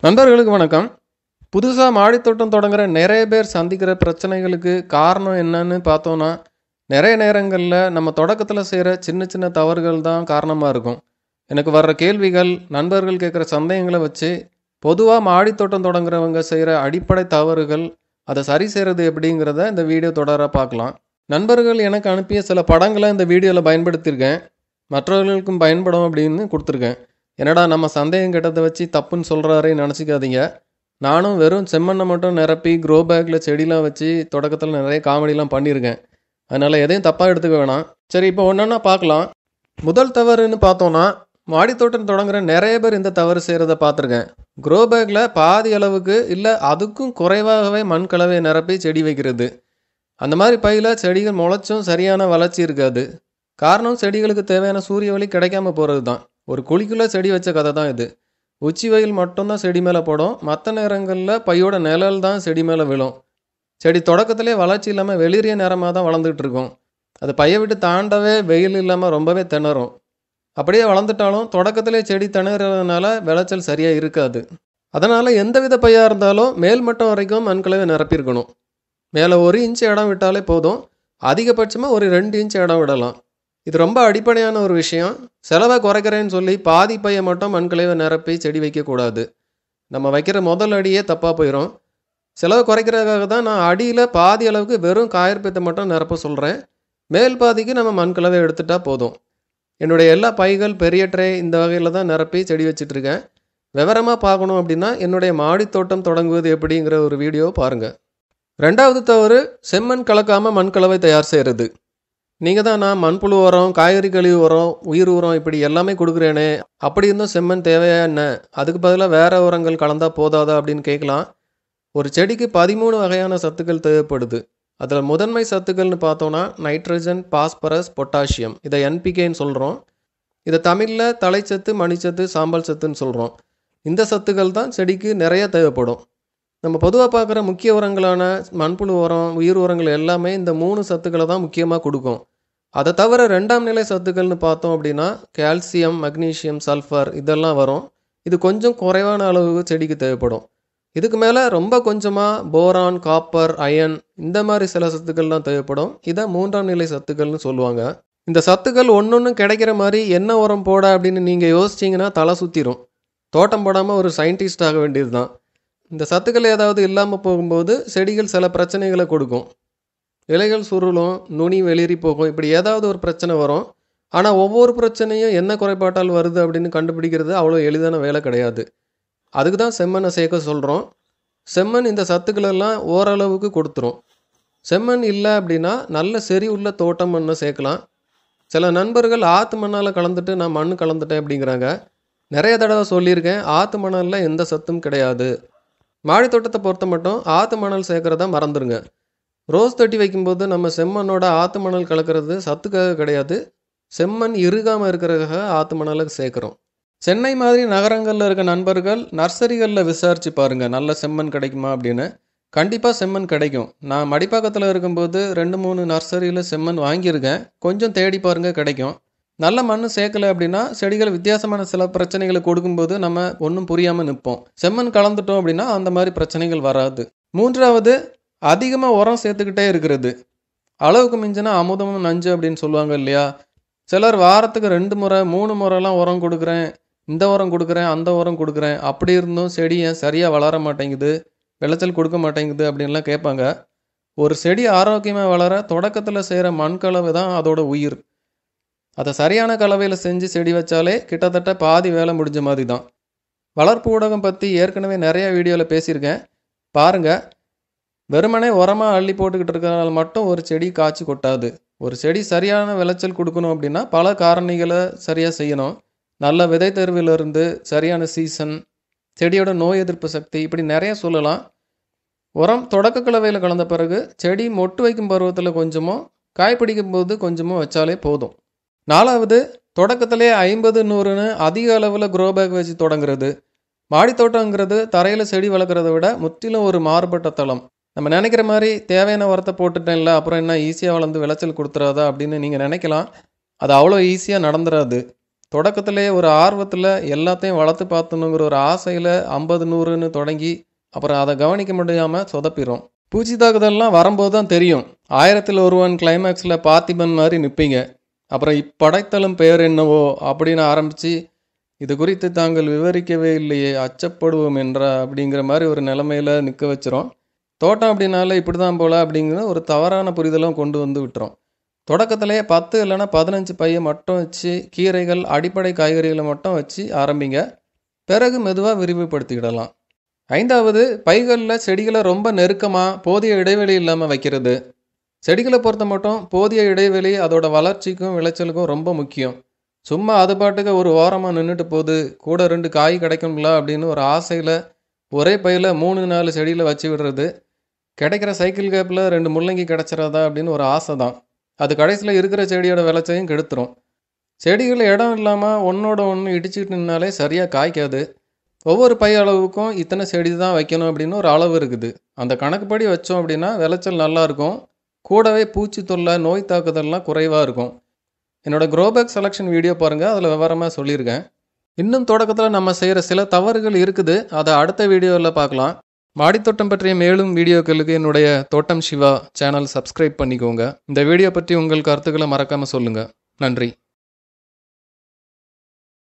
நண்பர்களுக்கு வணக்கம். புதுசா மாடித்தோட்டம் தொடங்குற நெறைய பேர் சந்திக்கிற பிரச்சனைகளுக்கு காரணம் என்னன்னு பார்த்தோம்னா, நெறைய நேரங்கள்ல நம்ம தொடக்கத்துல செய்ற சின்ன சின்ன தவறுகள் தான் காரணமா இருக்கும். எனக்கு வர்ற கேள்விகள், நண்பர்கள் கேட்குற சந்தேகங்கள வச்சு, பொதுவா மாடித்தோட்டம் தொடங்குறவங்க செய்ற அடிப்படை தவறுகள், அத சரி செய்றது எப்படிங்கிறத இந்த வீடியோ தொடரா பார்க்கலாம். நண்பர்கள் எனக்கு அனுப்பிய சில படங்கள இந்த வீடியோல பயன்படுத்தியிருக்கேன். மற்றவர்களுக்கும் பயன்படும் அப்படின்னு குடுத்துருக்கேன். என்னடா நம்ம சந்தேகம் கேட்டத வச்சு தப்புன்னு சொல்றாரேன்னு நெனச்சுக்காதீங்க. நானும் வெறும் செம்மண்ண மட்டும் நிரப்பி க்ரோ பேக்ல செடிலாம் வச்சு தொடக்கத்துல நெறைய காமெடிலாம் பண்ணியிருக்கேன். அதனால எதையும் தப்பா எடுத்துக்க வேணாம். சரி, இப்போ ஒண்ணொண்ணா பார்க்கலாம். முதல் தவறுன்னு பார்த்தோம்னா, மாடித்தோட்டம் தொடங்குற நெறைய பேர் இந்த தவறு செய்றத பார்த்துருக்கேன். க்ரோ பேக்ல பாதி அளவுக்கு இல்ல அதுக்கும் குறைவாகவே மண் கலவைய நிரப்பி செடி வைக்கிறது. அந்த மாரி பையில செடிகள் முளைச்சும் சரியான வளர்ச்சி இருக்காது. காரணம் செடிகளுக்கு தேவையான சூரிய ஒளி கிடைக்காம போறது தான். ஒரு குழிக்குள்ள செடி வச்ச கதை தான் இது. உச்சி வெயில் மட்டும்தான் செடி மேலே படும். மற்ற நேரங்களில் பையோட நிழல் தான் செடி மேலே விழும். செடி தொடக்கத்திலே வளர்ச்சி இல்லாமல் வெளிரிய நேரமாக தான் வளர்ந்துட்டு இருக்கும். அது பையை விட்டு தாண்டவே வெயில் இல்லாமல் ரொம்பவே திணறும். அப்படியே வளர்ந்துட்டாலும் தொடக்கத்திலே செடி திணறதுனால விளைச்சல் சரியாக இருக்காது. அதனால் எந்தவித பையாக இருந்தாலும் மேல் மட்டம் வரைக்கும் மண்கலவை நிரப்பியிருக்கணும். மேலே 1 இன்ச் இடம் விட்டாலே போதும். அதிகபட்சமாக ஒரு 2 இன்ச் இடம் விடலாம். இது ரொம்ப அடிப்படையான ஒரு விஷயம். செலவை குறைக்கிறேன்னு சொல்லி பாதி பையை மட்டும் மண்கலவை நிரப்பி செடி வைக்கக்கூடாது. நம்ம வைக்கிற முதல் அடியே தப்பாக போயிடும். செலவை குறைக்கிறதுக்காக தான் நான் அடியில் பாதி அளவுக்கு வெறும் காயற்பத்தை மட்டும் நிரப்ப சொல்கிறேன். மேல் பாதிக்கு நம்ம மண்கலவை எடுத்துட்டா போதும். என்னுடைய எல்லா பைகள், பெரிய ட்ரே இந்த வகையில் தான் நிரப்பி செடி வச்சிட்ருக்கேன். விவரமாக பார்க்கணும் அப்படின்னா என்னுடைய மாடித்தோட்டம் தொடங்குவது எப்படிங்கிற ஒரு வீடியோ பாருங்கள். 2வது தவறு, செம்மண் கலக்காமல் மண்கலவை தயார் செய்கிறது. நீங்கள் தான் நான் மண்புழு உரம், காய்கறி கழிவு உரம், உயிர் உரம் இப்படி எல்லாமே கொடுக்குறேனே, அப்படி இருந்தும் செம்மண் தேவையா என்ன? அதுக்கு பதிலாக வேறு உரங்கள் கலந்தா போதாதா அப்படின்னு கேட்கலாம். ஒரு செடிக்கு 13 வகையான சத்துக்கள் தேவைப்படுது. அதில் முதன்மை சத்துக்கள்னு பார்த்தோன்னா நைட்ரஜன், பாஸ்பரஸ், பொட்டாசியம். இதை என்பிகேன்னு சொல்கிறோம். இதை தமிழில் தலைச்சத்து, மணிச்சத்து, சாம்பல் சத்துன்னு சொல்கிறோம். இந்த சத்துக்கள் தான் செடிக்கு நிறைய தேவைப்படும். நம்ம பொதுவாக பார்க்குற முக்கிய உரங்களான மண்புழு உரம், உயிர் உரங்கள் எல்லாமே இந்த 3 சத்துக்களை தான் முக்கியமாக கொடுக்கும். அதை தவிர 2ஆம் நிலை சத்துக்கள்னு பார்த்தோம் அப்படின்னா கால்சியம், மக்னீசியம், சல்ஃபர் இதெல்லாம் வரும். இது கொஞ்சம் குறைவான அளவு செடிக்கு தேவைப்படும். இதுக்கு மேலே ரொம்ப கொஞ்சமாக போரான், காப்பர், அயன் இந்த மாதிரி சில சத்துக்கள் தான் தேவைப்படும். இதை 3ஆம் நிலை சத்துக்கள்னு சொல்லுவாங்க. இந்த சத்துக்கள் ஒன்று கிடைக்கிற மாதிரி என்ன உரம் போட அப்படின்னு நீங்கள் யோசிச்சிங்கன்னா தலை சுற்றிடும். தோட்டம் போடாமல் ஒரு சயின்டிஸ்ட் ஆக வேண்டியது தான். இந்த சத்துக்கள் ஏதாவது இல்லாமல் போகும்போது செடிகள் சில பிரச்சனைகளை கொடுக்கும். இலைகள் சுருளும், நுனி வெளிரி போகும், இப்படி ஏதாவது ஒரு பிரச்சனை வரும். ஆனால் ஒவ்வொரு பிரச்சனையும் என்ன குறைபாட்டால் வருது அப்படின்னு கண்டுபிடிக்கிறது அவ்வளோ எளிதான வேலை கிடையாது. அதுக்கு தான் செம்மண்ணை சேர்க்க சொல்கிறோம். செம்மண் இந்த சத்துக்களெல்லாம் ஓரளவுக்கு கொடுத்துரும். செம்மண் இல்லை அப்படின்னா நல்ல செறி உள்ள தோட்டம் மண்ணை சேர்க்கலாம். சில நண்பர்கள் ஆற்று மண்ணால் கலந்துட்டு நான் மண் கலந்துட்டேன் அப்படிங்கிறாங்க. நிறைய தடவை சொல்லியிருக்கேன், ஆற்று மணலில் எந்த சத்தும் கிடையாது. மாடி தோட்டத்தை பொறுத்த மட்டும் ஆற்று மணல் சேர்க்குறதா மறந்துடுங்க. ரோஸ் தொட்டி வைக்கும்போது நம்ம செம்மண்ணோட ஆற்று மணல் கலக்கிறது சத்துக்காக கிடையாது, செம்மண் இறுகாமல் இருக்கிறதுக்காக ஆற்று மணலை சேர்க்குறோம். சென்னை மாதிரி நகரங்களில் இருக்க நண்பர்கள் நர்சரிகளில் விசாரித்து பாருங்கள், நல்ல செம்மண் கிடைக்குமா அப்படின்னு. கண்டிப்பாக செம்மண் கிடைக்கும். நான் மடிப்பாக்கத்தில் இருக்கும்போது 2-3 நர்சரியில் செம்மண் வாங்கியிருக்கேன். கொஞ்சம் தேடி பாருங்கள், கிடைக்கும். நல்ல மண் சேர்க்கலை அப்படின்னா செடிகள் வித்தியாசமான சில பிரச்சனைகளை கொடுக்கும்போது நம்ம ஒன்றும் புரியாமல் நிற்போம். செம்மண் கலந்துட்டோம் அப்படின்னா அந்த மாதிரி பிரச்சனைகள் வராது. 3வது, அதிகமாக உரம் சேர்த்துக்கிட்டே இருக்கிறது. அளவுக்கு மிஞ்சினா அமுதமும் நஞ்சு அப்படின்னு சொல்லுவாங்க இல்லையா? சிலர் வாரத்துக்கு 2 முறை 3 முறைலாம் உரம் கொடுக்குறேன், இந்த உரம் கொடுக்குறேன், அந்த உரம் கொடுக்குறேன், அப்படி இருந்தும் செடி ஏன் சரியாக வளர மாட்டேங்குது, விளைச்சல் கொடுக்க மாட்டேங்குது அப்படின்லாம் கேட்பாங்க. ஒரு செடி ஆரோக்கியமாக வளர தொடக்கத்தில் செய்கிற மண் கலவை தான் அதோட உயிர். அதை சரியான கலவையில் செஞ்சு செடி வச்சாலே கிட்டத்தட்ட பாதி வேலை முடிஞ்ச மாதிரி தான். வளர்ப்பு ஊடகம் பற்றி ஏற்கனவே நிறைய வீடியோவில் பேசியிருக்கேன், பாருங்கள். வெறுமனே உரமாக அள்ளி போட்டுக்கிட்டு இருக்கிறனால மட்டும் ஒரு செடி காய்ச்சி கொட்டாது. ஒரு செடி சரியான விளைச்சல் கொடுக்கணும் அப்படின்னா பல காரணிகளை சரியாக செய்யணும். நல்ல விதை தேர்விலிருந்து சரியான சீசன், செடியோட நோய் எதிர்ப்பு சக்தி, இப்படி நிறைய சொல்லலாம். உரம் தொடக்க கலவையில் கலந்த பிறகு செடி மொட்டு வைக்கும் பருவத்தில் கொஞ்சமோ, காய் பிடிக்கும் போது கொஞ்சமோ வச்சாலே போதும். 4வது, தொடக்கத்திலே 50-100ன்னு அதிக அளவில் க்ரோ பேக் வச்சு தொடங்குறது. மாடித்தோட்டங்கிறது தரையில் செடி வளர்க்குறத விட முற்றிலும் ஒரு மாறுபட்ட தளம். நம்ம நினைக்கிற மாதிரி தேவையான உரத்தை போட்டுட்டேன்ல அப்புறம் என்ன ஈஸியாக வளர்ந்து விளைச்சல் கொடுத்துறாதா அப்படின்னு நீங்கள் நினைக்கலாம். அது அவ்வளோ ஈஸியாக நடந்துடாது. தொடக்கத்திலே ஒரு ஆர்வத்தில் எல்லாத்தையும் வளர்த்து பார்த்தணுங்கிற ஒரு ஆசையில் 50-100ன்னு தொடங்கி அப்புறம் அதை கவனிக்க முடியாமல் சொதப்பிடும். பூச்சி தாக்குதல்லாம் வரும்போது தான் தெரியும். 1000ல் ஒருவன் கிளைமேக்ஸில் பார்த்திபன் மாதிரி நிற்பீங்க. அப்புறம் இப்படைத்தலும் பெயர் என்னவோ அப்படின்னு ஆரம்பித்து இது குறித்து தாங்கள் விவரிக்கவே இல்லையே அச்சப்படுவோம் அப்படிங்கிற மாதிரி ஒரு நிலைமையில் நிற்க வச்சிரும். தோட்டம் அப்படின்னால இப்படி தான் போல அப்படிங்கிற ஒரு தவறான புரிதலும் கொண்டு வந்து விட்டுரும். தொடக்கத்திலே 10 இல்லைன்னா 15 பையை மட்டும் வச்சு கீரைகள் அடிப்படை காய்கறிகளை மட்டும் வச்சு ஆரம்பிங்க. பிறகு மெதுவாக விரிவுபடுத்திக்கிடலாம். 5வது, பைகளில் செடிகளை ரொம்ப நெருக்கமாக போதிய இடைவெளி இல்லாமல் வைக்கிறது. செடிகளை பொறுத்த மட்டும் போதிய இடைவெளி அதோட வளர்ச்சிக்கும் விளைச்சலுக்கும் ரொம்ப முக்கியம். சும்மா அது பாட்டுக்கு ஒரு ஓரமாக நின்றுட்டு போகுது, கூட 2 காய் கிடைக்கும்ல அப்படின்னு ஒரு ஆசையில் ஒரே பையில் 3-4 செடியில் வச்சு விடுறது, கிடைக்கிற சைக்கிள் கேப்பில் 2 முள்ளங்கி கிடச்சிடாதா அப்படின்னு ஒரு ஆசை தான். அது கடைசியில் இருக்கிற செடியோட விளைச்சையும் கெடுத்துரும். செடிகள் இடம் இல்லாமல் ஒன்றோட ஒன்று இடிச்சுக்கிட்டு நின்னாலே சரியாக காய்க்காது. ஒவ்வொரு பை அளவுக்கும் இத்தனை செடி தான் வைக்கணும் அப்படின்னு ஒரு அளவு இருக்குது. அந்த கணக்குப்படி வச்சோம் அப்படின்னா விளைச்சல் நல்லாயிருக்கும். கூடவே பூச்சி தொல்லை, நோய் தாக்குதல்லாம் குறைவாக இருக்கும். என்னோடய க்ரோபேக் செலெக்ஷன் வீடியோ பாருங்கள், அதில் விவரமாக சொல்லியிருக்கேன். இன்னும் தொடக்கத்தில் நம்ம செய்கிற சில தவறுகள் இருக்குது, அதை அடுத்த வீடியோவில் பார்க்கலாம். மாடித்தோட்டம் பற்றிய மேலும் வீடியோக்களுக்கு என்னுடைய தோட்டம் சிவா சேனல் சப்ஸ்கிரைப் பண்ணிக்கோங்க. இந்த வீடியோ பற்றி உங்கள் கருத்துக்களை மறக்காமல் சொல்லுங்கள். நன்றி.